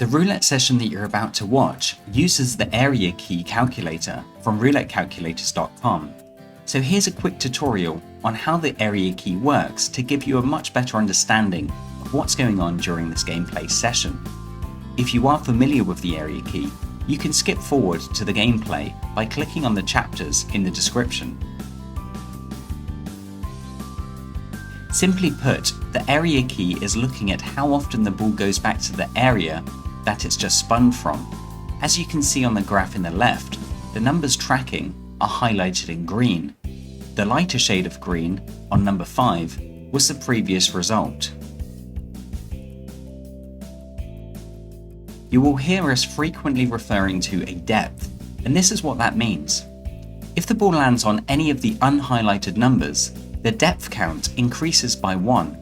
The roulette session that you're about to watch uses the area key calculator from roulettecalculators.com. So here's a quick tutorial on how the area key works to give you a much better understanding of what's going on during this gameplay session. If you are familiar with the area key, you can skip forward to the gameplay by clicking on the chapters in the description. Simply put, the area key is looking at how often the ball goes back to the area that it's just spun from. As you can see on the graph in the left, the numbers tracking are highlighted in green. The lighter shade of green, on number 5, was the previous result. You will hear us frequently referring to a depth, and this is what that means. If the ball lands on any of the unhighlighted numbers, the depth count increases by 1.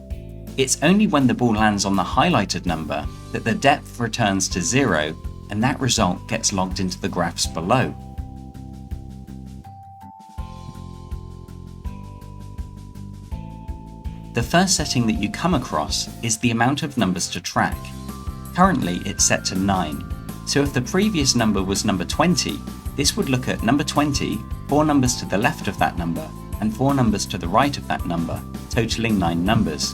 It's only when the ball lands on the highlighted number that the depth returns to 0, and that result gets logged into the graphs below. The first setting that you come across is the amount of numbers to track. Currently it's set to 9, so if the previous number was number 20, this would look at number 20, 4 numbers to the left of that number, and 4 numbers to the right of that number, totaling 9 numbers.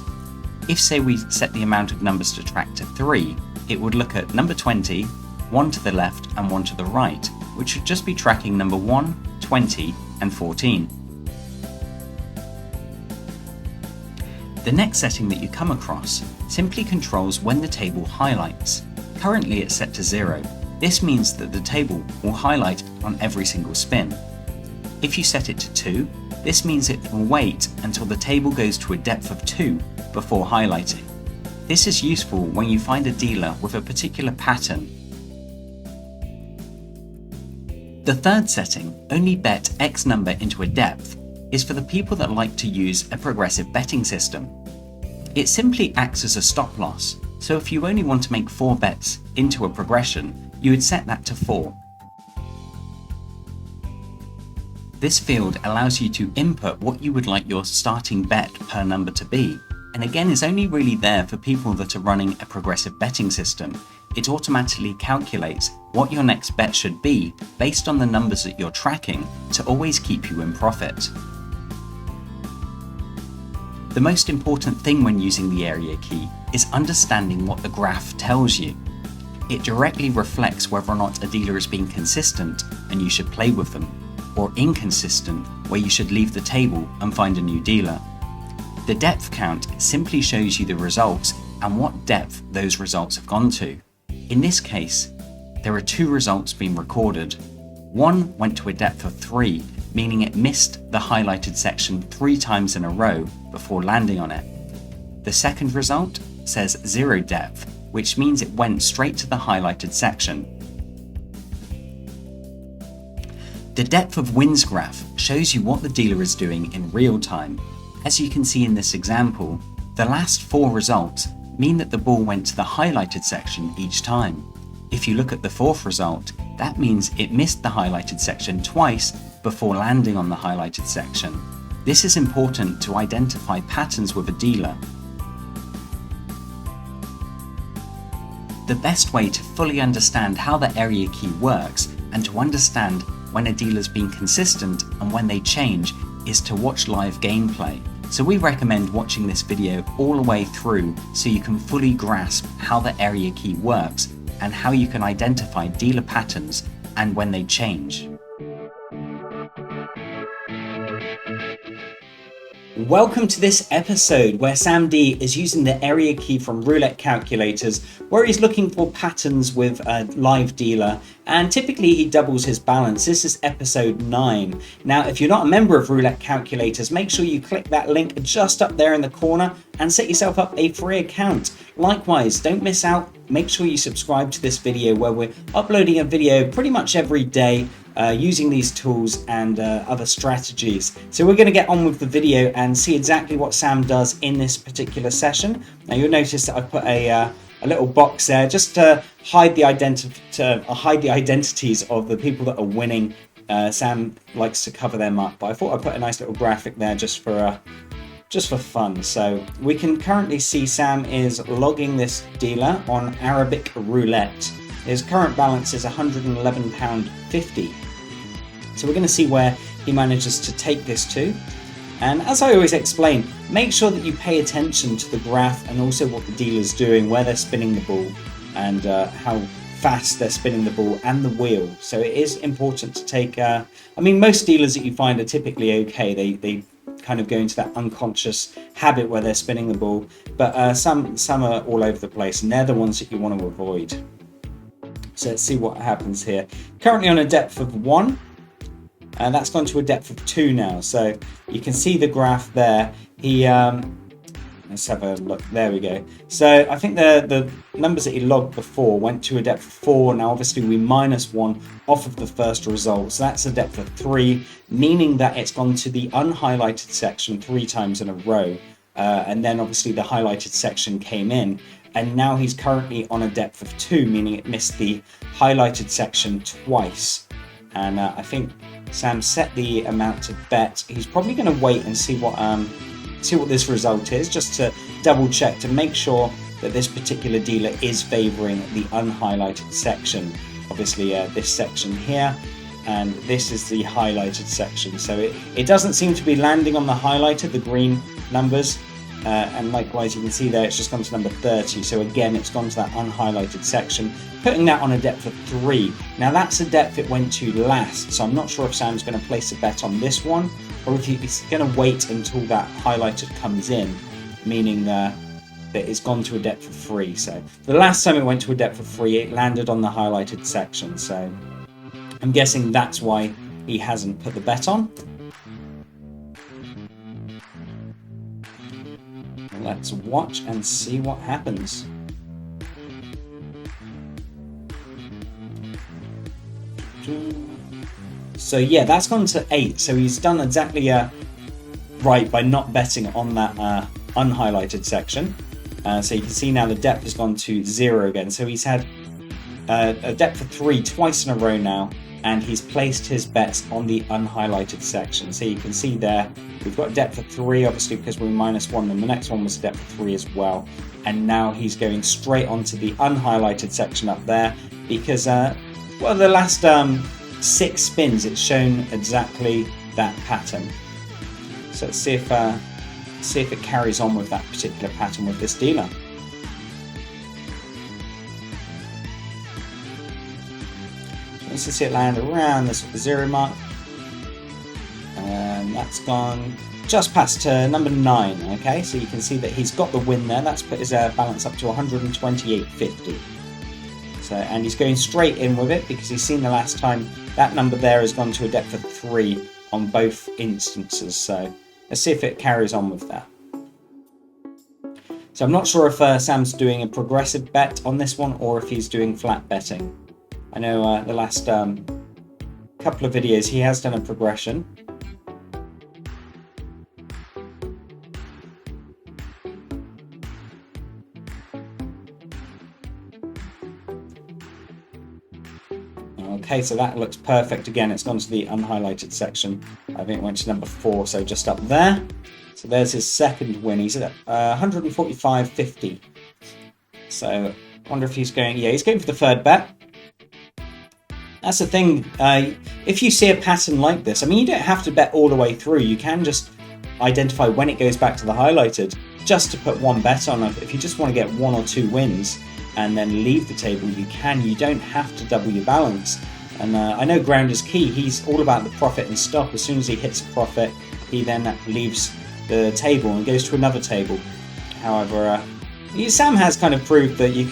If, say, we set the amount of numbers to track to 3, it would look at number 20, 1 to the left and 1 to the right, which would just be tracking number 1, 20 and 14. The next setting that you come across simply controls when the table highlights. Currently it's set to 0. This means that the table will highlight on every single spin. If you set it to 2, this means it will wait until the table goes to a depth of 2 before highlighting. This is useful when you find a dealer with a particular pattern. The third setting, only bet X number into a depth, is for the people that like to use a progressive betting system. It simply acts as a stop loss, so if you only want to make 4 bets into a progression, you would set that to 4. This field allows you to input what you would like your starting bet per number to be, and again is only really there for people that are running a progressive betting system. It automatically calculates what your next bet should be based on the numbers that you're tracking to always keep you in profit. The most important thing when using the area key is understanding what the graph tells you. It directly reflects whether or not a dealer is being consistent and you should play with them, or inconsistent where you should leave the table and find a new dealer. The depth count simply shows you the results and what depth those results have gone to. In this case, there are 2 results being recorded. One went to a depth of 3, meaning it missed the highlighted section 3 times in a row before landing on it. The second result says 0 depth, which means it went straight to the highlighted section. The depth of wins graph shows you what the dealer is doing in real time. As you can see in this example, the last 4 results mean that the ball went to the highlighted section each time. If you look at the 4th result, that means it missed the highlighted section twice before landing on the highlighted section. This is important to identify patterns with a dealer. The best way to fully understand how the area key works and to understand when a dealer's been consistent and when they change is to watch live gameplay. So we recommend watching this video all the way through so you can fully grasp how the area key works and how you can identify dealer patterns and when they change. Welcome to this episode where Sam D is using the area key from Roulette Calculators, where he's looking for patterns with a live dealer, and typically he doubles his balance. This is episode 9. Now, if you're not a member of Roulette Calculators, make sure you click that link just up there in the corner and set yourself up a free account. Likewise, don't miss out. Make sure you subscribe to this video where we're uploading a video pretty much every day using these tools and other strategies. So we're going to get on with the video and see exactly what Sam does in this particular session. Now you'll notice that I've put a little box there just to hide the identities of the people that are winning. Sam likes to cover them up, but I thought I'd put a nice little graphic there just just for fun. So we can currently see Sam is logging this dealer on Arabic Roulette. His current balance is £111.50. So we're going to see where he manages to take this to. And as I always explain, make sure that you pay attention to the graph and also what the dealer's doing, where they're spinning the ball, and how fast they're spinning the ball, and the wheel. So it is important to take... I mean, most dealers that you find are typically okay. They kind of go into that unconscious habit where they're spinning the ball, but some are all over the place, and they're the ones that you want to avoid. So let's see what happens here. Currently on a depth of 1. And that's gone to a depth of 2 now. So you can see the graph there. Let's have a look. There we go. So I think the numbers that he logged before went to a depth of 4. Now obviously we minus 1 off of the first result. So that's a depth of 3, meaning that it's gone to the unhighlighted section 3 times in a row. And then obviously the highlighted section came in. And now he's currently on a depth of 2, meaning it missed the highlighted section twice. And I think Sam set the amount to bet. He's probably going to wait and see what this result is, just to double check to make sure that this particular dealer is favouring the unhighlighted section. Obviously this section here, and this is the highlighted section. So it doesn't seem to be landing on the highlighted, the green numbers. And likewise you can see there it's just gone to number 30. So again it's gone to that unhighlighted section, putting that on a depth of 3. Now that's a depth it went to last, so I'm not sure if Sam's going to place a bet on this one or if he's going to wait until that highlighted comes in, meaning that it's gone to a depth of 3. So the last time it went to a depth of 3 it landed on the highlighted section, so I'm guessing that's why he hasn't put the bet on. Let's watch and see what happens. So yeah, that's gone to 8. So he's done exactly right by not betting on that unhighlighted section. So you can see now the depth has gone to 0 again. So he's had a depth of 3 twice in a row now, and he's placed his bets on the unhighlighted section. So you can see there, we've got a depth of 3, obviously, because we're minus 1, and the next one was a depth of 3 as well. And now he's going straight onto the unhighlighted section up there, because, well, the last 6 spins, it's shown exactly that pattern. So let's see if it carries on with that particular pattern with this dealer. Let's see it land around this 0 mark, and that's gone just past number 9. Okay, so you can see that he's got the win there. That's put his balance up to 128.50. So, and he's going straight in with it because he's seen the last time that number there has gone to a depth of 3 on both instances. So let's see if it carries on with that. So I'm not sure if Sam's doing a progressive bet on this one or if he's doing flat betting. I know the last couple of videos he has done a progression. Okay, so that looks perfect. Again, it's gone to the unhighlighted section. I think it went to number 4, so just up there. So there's his second win. He's at 145.50. So I wonder if he's going... Yeah, he's going for the third bet. That's the thing, if you see a pattern like this, I mean, you don't have to bet all the way through. You can just identify when it goes back to the highlighted, just to put one bet on. If you just want to get 1 or 2 wins and then leave the table, you can. You don't have to double your balance. And I know Ground is Key, he's all about the profit and stop. As soon as he hits a profit, he then leaves the table and goes to another table. However, Sam has kind of proved that you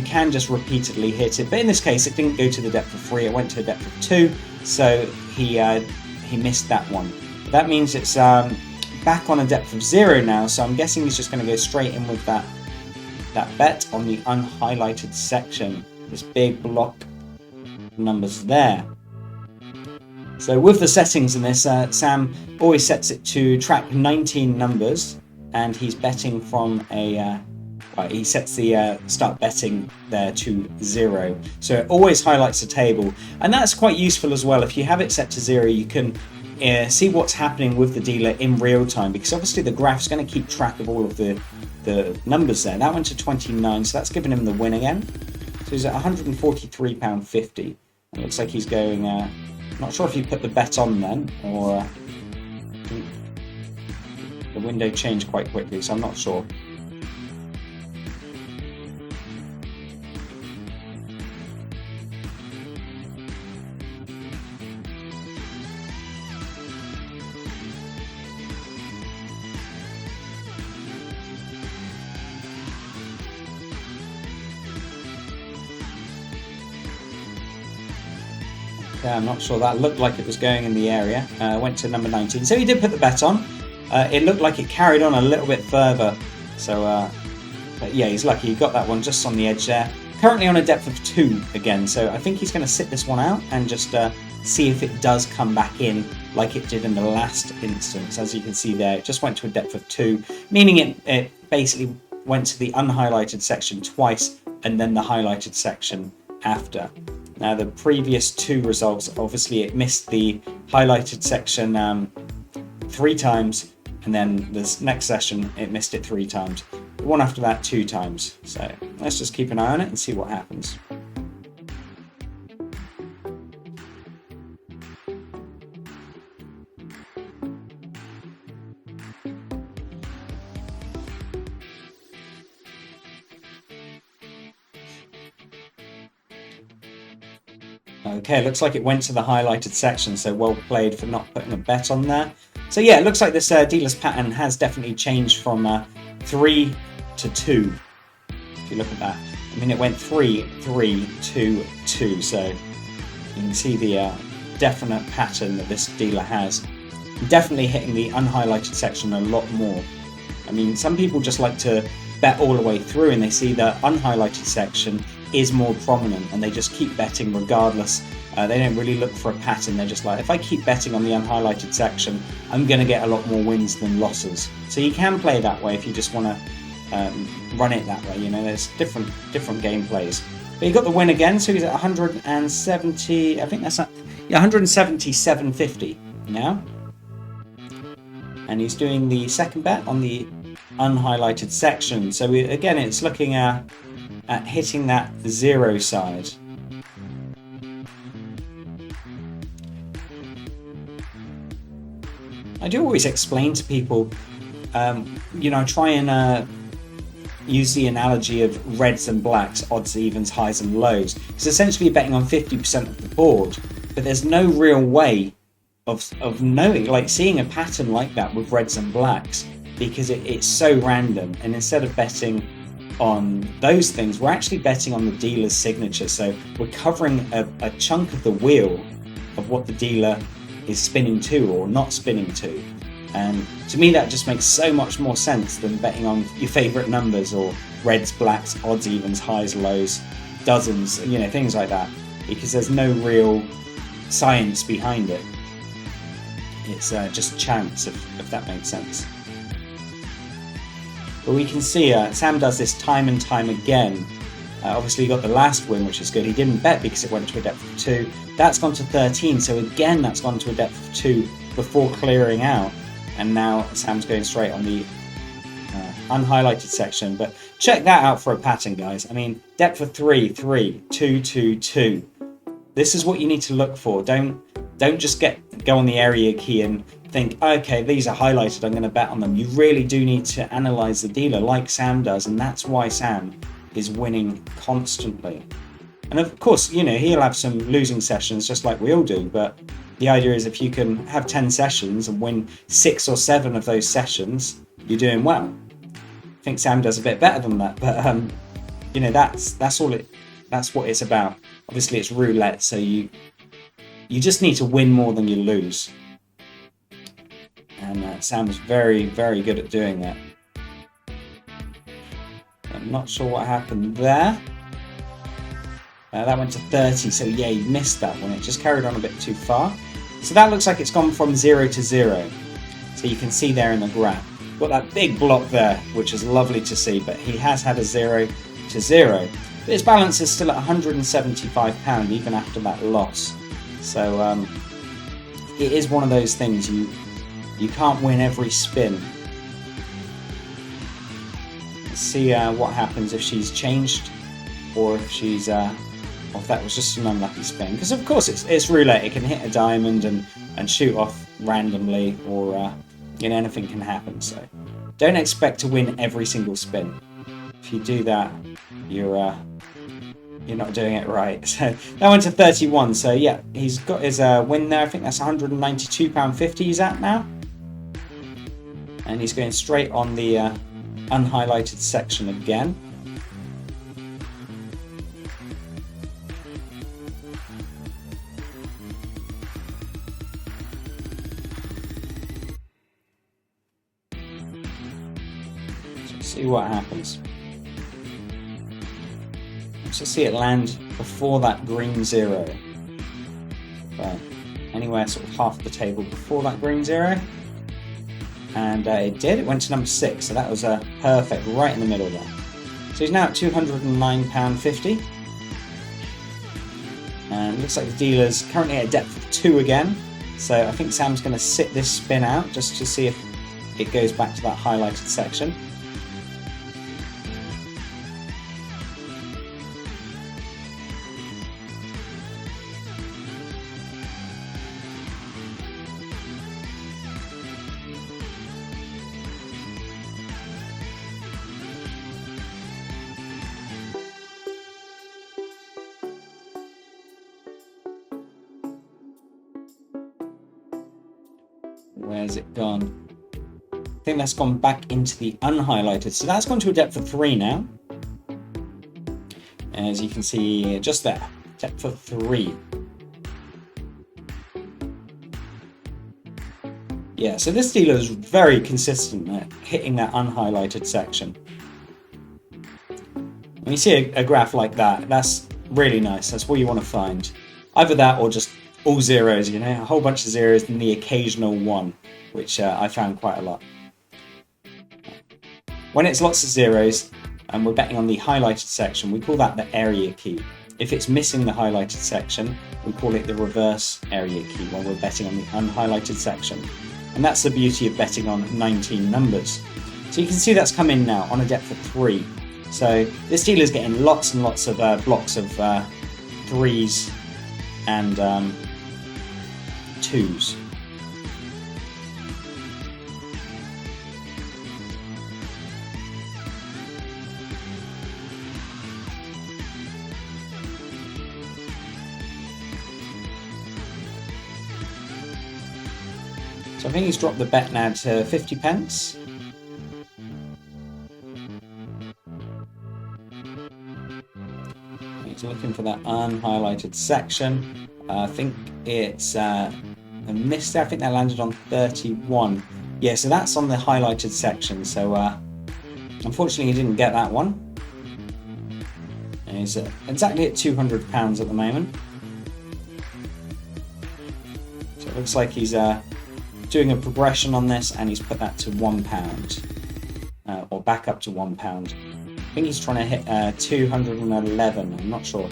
can just repeatedly hit it, but in this case it didn't go to the depth of 3, it went to a depth of 2, so he missed that one. That means it's back on a depth of 0 now, so I'm guessing he's just going to go straight in with that bet on the unhighlighted section, this big block of numbers there. So with the settings in this, Sam always sets it to track 19 numbers, and he's betting from a he sets the start betting there to 0, so it always highlights the table, and that's quite useful as well. If you have it set to 0, you can see what's happening with the dealer in real time, because obviously the graph's going to keep track of all of the numbers there. That went to 29, so that's giving him the win again. So he's at £143.50. It looks like he's going, not sure if he put the bet on then, or the window changed quite quickly, so I'm not sure. I'm not sure. That looked like it was going in the area. Went to number 19. So he did put the bet on. It looked like it carried on a little bit further. So, but yeah, he's lucky. He got that one just on the edge there. Currently on a depth of 2 again. So I think he's going to sit this one out and just see if it does come back in like it did in the last instance. As you can see there, it just went to a depth of 2, meaning it basically went to the unhighlighted section twice and then the highlighted section after. Now the previous 2 results, obviously it missed the highlighted section 3 times, and then this next session it missed it 3 times. The one after that 2 times. So let's just keep an eye on it and see what happens. Okay, looks like it went to the highlighted section, so well played for not putting a bet on there. So yeah, it looks like this dealer's pattern has definitely changed from 3 to 2. If you look at that, I mean it went 3, 3, 2, 2. So you can see the definite pattern that this dealer has. Definitely hitting the unhighlighted section a lot more. I mean, some people just like to bet all the way through, and they see the unhighlighted section is more prominent, and they just keep betting regardless. They don't really look for a pattern. They're just like, if I keep betting on the unhighlighted section, I'm going to get a lot more wins than losses. So you can play that way if you just want to run it that way. You know, there's different gameplays. But he got the win again, so he's at 170. I think that's 177.50 now, and he's doing the second bet on the unhighlighted section. So again, it's looking at hitting that 0 side. I do always explain to people, you know, try and use the analogy of reds and blacks, odds, evens, highs and lows. It's essentially betting on 50% of the board, but there's no real way of knowing, like seeing a pattern like that with reds and blacks, because it's so random. And instead of betting on those things, we're actually betting on the dealer's signature. So we're covering a chunk of the wheel of what the dealer is spinning to or not spinning to. And to me, that just makes so much more sense than betting on your favorite numbers or reds, blacks, odds, evens, highs, lows, dozens, you know, things like that, because there's no real science behind it. It's just chance, if that makes sense. But we can see Sam does this time and time again. Obviously he got the last win, which is good. He didn't bet because it went to a depth of 2. That's gone to 13, so again that's gone to a depth of 2 before clearing out. And now Sam's going straight on the unhighlighted section. But check that out for a pattern, guys. I mean, depth of 3, 3, 2, 2, 2. This is what you need to look for. Don't just go on the area key and think, okay, these are highlighted, I'm going to bet on them. You really do need to analyze the dealer like Sam does, and that's why Sam is winning constantly. And of course, you know, he'll have some losing sessions just like we all do, but the idea is if you can have 10 sessions and win 6 or 7 of those sessions, you're doing well. I think Sam does a bit better than that, but you know, that's what it's about. Obviously it's roulette, so you just need to win more than you lose. And Sam's very, very good at doing that. I'm not sure what happened there. That went to 30, so yeah, he missed that one. It just carried on a bit too far. So that looks like it's gone from 0 to 0. So you can see there in the graph. Got that big block there, which is lovely to see, but he has had a 0 to 0. But his balance is still at £175, even after that loss. So, of it is one of those things you can't win every spin. Let's see what happens if she's changed, or if she's or if that was just an unlucky spin. Because of course it's roulette; it can hit a diamond and shoot off randomly, or anything can happen. So don't expect to win every single spin. If you do that, you're not doing it right. So that went to 31. So yeah, he's got his win there. I think that's £192.50 he's at now. And he's going straight on the unhighlighted section again. So see what happens. So see it land before that green 0. But anywhere sort of half the table before that green 0. And it did. It went to number 6. So that was perfect, right in the middle there. So he's now at £209.50. And it looks like the dealer's currently at a depth of 2 again. So I think Sam's going to sit this spin out just to see if it goes back to that highlighted section. Where's it gone? I think that's gone back into the unhighlighted. So that's gone to a depth of 3 now. As you can see just there, depth of 3. Yeah, so this dealer is very consistent at hitting that unhighlighted section. When you see a graph like that, that's really nice. That's what you want to find. Either that or just all zeros, a whole bunch of zeros and the occasional 1, which I found quite a lot. When it's lots of zeros and we're betting on the highlighted section, we call that the area key. If it's missing the highlighted section, we call it the reverse area key when we're betting on the unhighlighted section. And that's the beauty of betting on 19 numbers. So you can see that's come in now on a depth of 3. So this dealer's getting lots and lots of blocks of 3s and 2s. So I think he's dropped the bet now to 50 pence. He's looking for that unhighlighted section. I think it's a miss there. I think that landed on 31. Yeah, so that's on the highlighted section. So unfortunately, he didn't get that one. And he's exactly at £200 at the moment. So it looks like he's doing a progression on this, and he's put that to £1, or back up to £1. I think he's trying to hit 211. I'm not sure.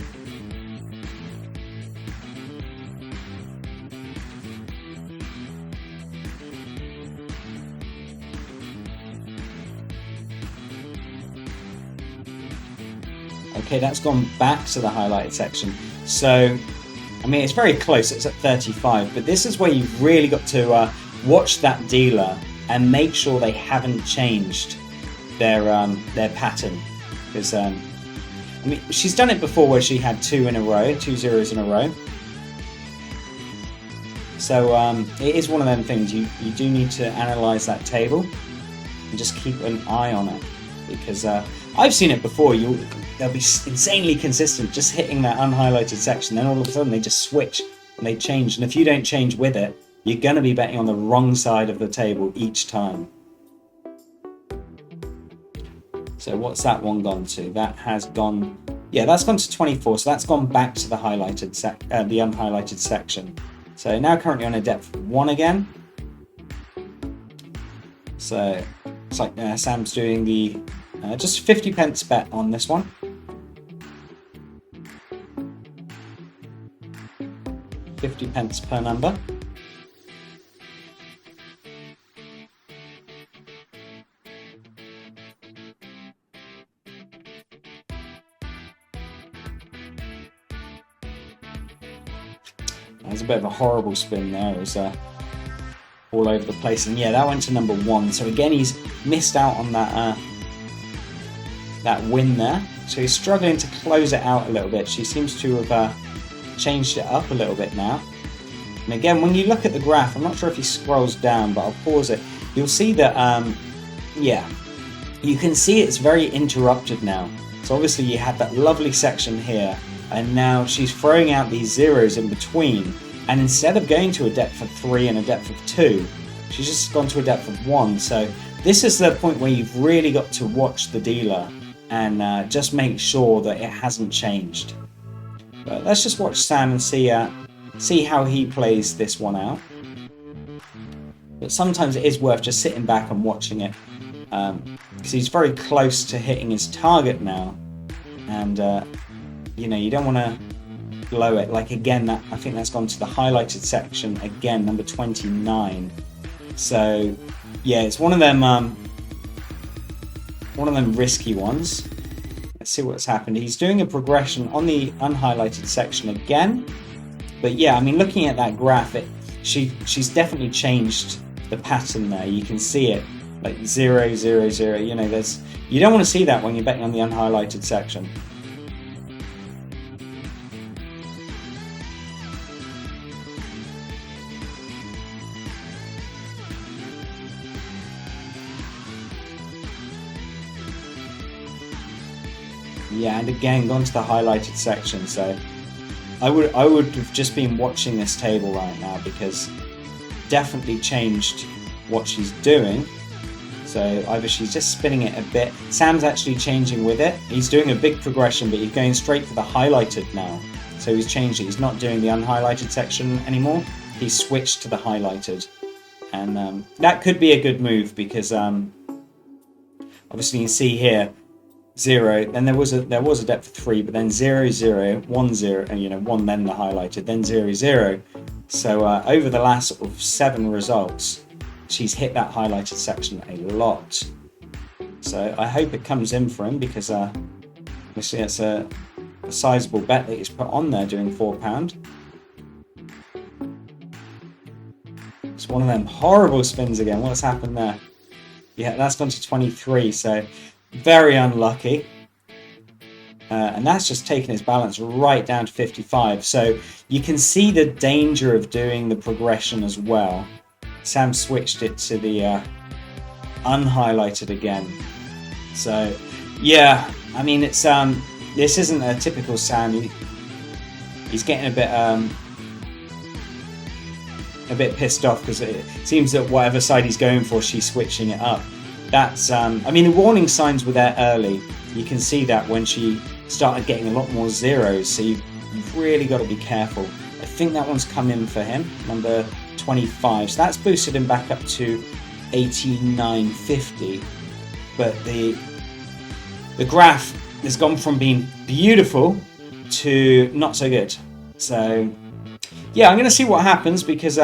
Okay, that's gone back to the highlighted section. So, I mean, it's very close. It's at 35, but this is where you've really got to watch that dealer and make sure they haven't changed their pattern. Because I mean, she's done it before where she had 2 zeros in a row. So it is one of them things you do need to analyze that table and just keep an eye on it, because I've seen it before. They'll be insanely consistent, just hitting that unhighlighted section. Then all of a sudden they just switch and they change. And if you don't change with it, you're going to be betting on the wrong side of the table each time. So what's that one gone to? That has gone, yeah, that's gone to 24. So that's gone back to the highlighted the unhighlighted section. So now currently on a depth of 1 again. So it's like Sam's doing the just 50 pence bet on this one. 50 pence per number. There's a bit of a horrible spin there. It was all over the place. And yeah, that went to number 1. So again, he's missed out on that that win there. So he's struggling to close it out a little bit. She seems to have changed it up a little bit now. And again, when you look at the graph, I'm not sure if he scrolls down, but I'll pause it. You'll see that, yeah, you can see it's very interrupted now. So obviously you had that lovely section here, and now she's throwing out these zeros in between. And instead of going to a depth of 3 and a depth of 2, she's just gone to a depth of 1. So this is the point where you've really got to watch the dealer and just make sure that it hasn't changed. But let's just watch Sam and see how he plays this one out. But sometimes it is worth just sitting back and watching it, because he's very close to hitting his target now, and you know, you don't want to blow it. Like again, that I think that's gone to the highlighted section again, number 29. So yeah, it's one of them risky ones. Let's see what's happened. He's doing a progression on the unhighlighted section again. But yeah, I mean, looking at that graph, she's definitely changed the pattern there. You can see it, like 0, 0, 0. You know, you don't want to see that when you're betting on the unhighlighted section. Yeah, and again, gone to the highlighted section. So I would have just been watching this table right now, because definitely changed what she's doing. So either she's just spinning it a bit. Sam's actually changing with it. He's doing a big progression, but he's going straight for the highlighted now. So he's changed it. He's not doing the unhighlighted section anymore. He's switched to the highlighted. And that could be a good move, because obviously you see here, 0, then there was a depth of 3, but then 0, 0, 1, 0, and 1 then the highlighted, then 0, 0. So over the last sort of 7 results, she's hit that highlighted section a lot. So I hope it comes in for him, because obviously it's a sizable bet that he's put on there, doing £4. It's one of them horrible spins again. What's happened there? Yeah, that's gone to 23, so very unlucky. And that's just taken his balance right down to 55. So you can see the danger of doing the progression as well. Sam switched it to the unhighlighted again. So yeah, I mean, it's this isn't a typical Sam. He's getting a bit pissed off, because it seems that whatever side he's going for, she's switching it up. That's I mean, the warning signs were there early. You can see that when she started getting a lot more zeros, so you've really got to be careful. I think that one's come in for him, number 25. So that's boosted him back up to 89.50. But the graph has gone from being beautiful to not so good. So yeah, I'm going to see what happens, because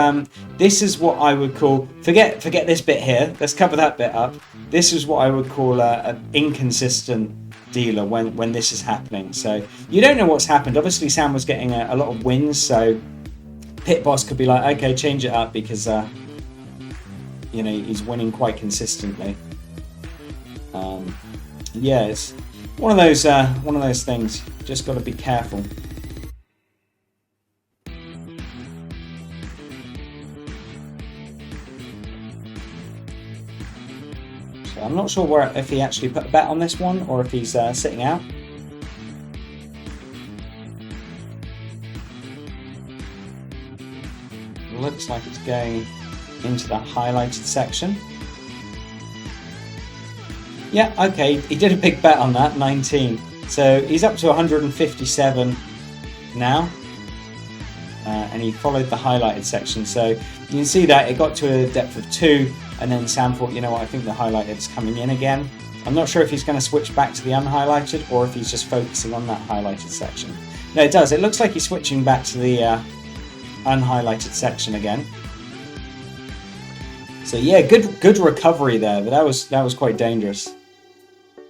this is what I would call, forget this bit here, let's cover that bit up. This is what I would call an inconsistent dealer when this is happening. So you don't know what's happened. Obviously Sam was getting a lot of wins, so Pit Boss could be like, okay, change it up, because he's winning quite consistently. Yeah, it's one of those things. Just got to be careful. So I'm not sure if he actually put a bet on this one, or if he's sitting out. Looks like it's going into the highlighted section. Yeah, okay, he did a big bet on that, 19. So he's up to 157 now. And he followed the highlighted section. So you can see that it got to a depth of 2, and then Sam thought, you know what, I think the highlighted's coming in again. I'm not sure if he's going to switch back to the unhighlighted, or if he's just focusing on that highlighted section. No, it does. It looks like he's switching back to the unhighlighted section again. So yeah, good recovery there, but that was quite dangerous.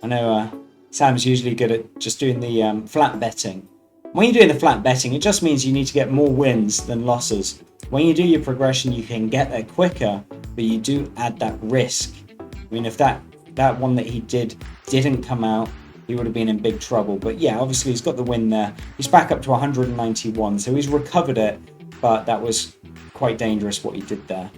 I know Sam's usually good at just doing the flat betting, When you're doing the flat betting, it just means you need to get more wins than losses. When you do your progression, you can get there quicker, but you do add that risk. I mean, if that one that he didn't come out, he would have been in big trouble. But yeah, obviously he's got the win there. He's back up to 191, so he's recovered it, but that was quite dangerous what he did there.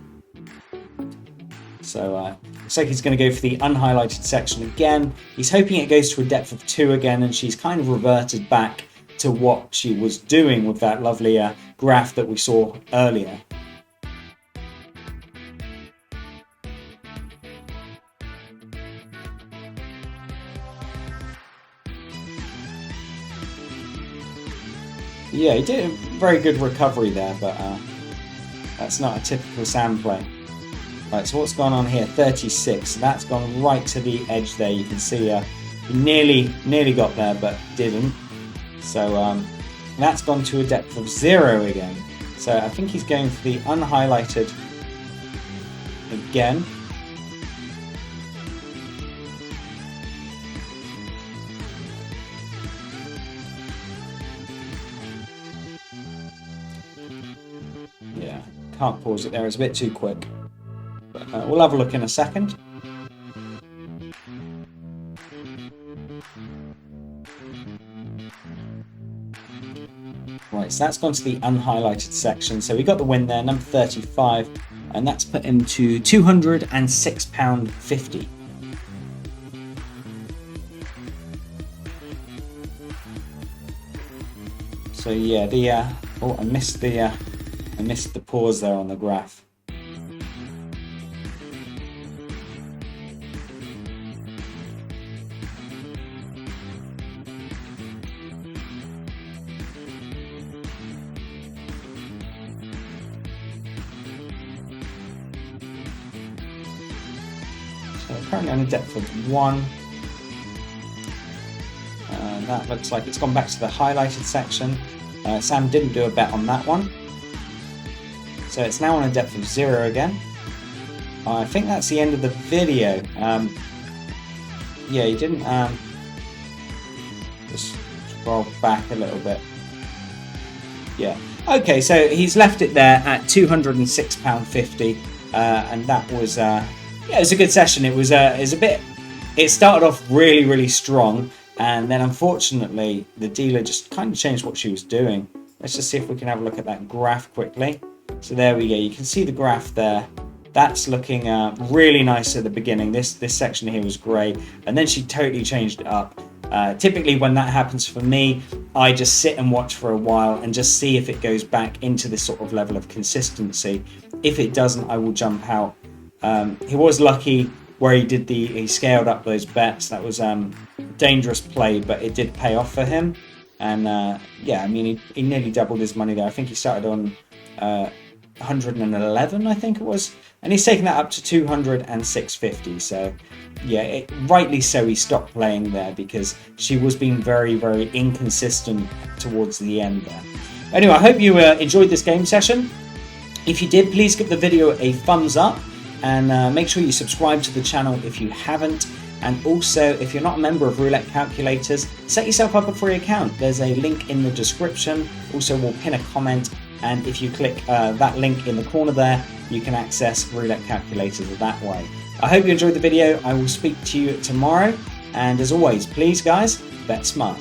So looks like he's going to go for the unhighlighted section again. He's hoping it goes to a depth of 2 again, and she's kind of reverted back to what she was doing with that lovely graph that we saw earlier. Yeah, he did a very good recovery there, but that's not a typical Sam play. Right, so what's gone on here? 36. That's gone right to the edge there. You can see he nearly got there, but didn't. So that's gone to a depth of 0 again. So I think he's going for the unhighlighted again. Yeah, can't pause it there. It's a bit too quick. But we'll have a look in a second. Right, so that's gone to the unhighlighted section. So we got the win there, number 35, and that's put him to £206.50. So yeah, I missed the pause there on the graph. So currently on a depth of 1. That looks like it's gone back to the highlighted section. Sam didn't do a bet on that one. So it's now on a depth of 0 again. I think that's the end of the video. Yeah, he didn't just scroll back a little bit. Yeah. Okay, so he's left it there at £206.50, and that was it was a good session. It started off really strong, and then unfortunately the dealer just kind of changed what she was doing. Let's just see if we can have a look at that graph quickly. So there we go. You can see the graph there. That's looking really nice at the beginning. This section here was grey, and then she totally changed it up. Typically when that happens for me, I just sit and watch for a while and just see if it goes back into this sort of level of consistency. If it doesn't, I will jump out. He was lucky where he scaled up those bets. That was dangerous play, but it did pay off for him. And yeah, I mean, he nearly doubled his money there. I think he started on 111, I think it was, and he's taken that up to 206.50. So yeah, rightly so, he stopped playing there because she was being very inconsistent towards the end there. Anyway, I hope you enjoyed this game session. If you did, please give the video a thumbs up, and make sure you subscribe to the channel if you haven't. And also, if you're not a member of Roulette Calculators, set yourself up a free account. There's a link in the description. Also, we'll pin a comment, and if you click that link in the corner there, you can access Roulette Calculators that way. I hope you enjoyed the video. I will speak to you tomorrow, and as always, please guys, bet smart.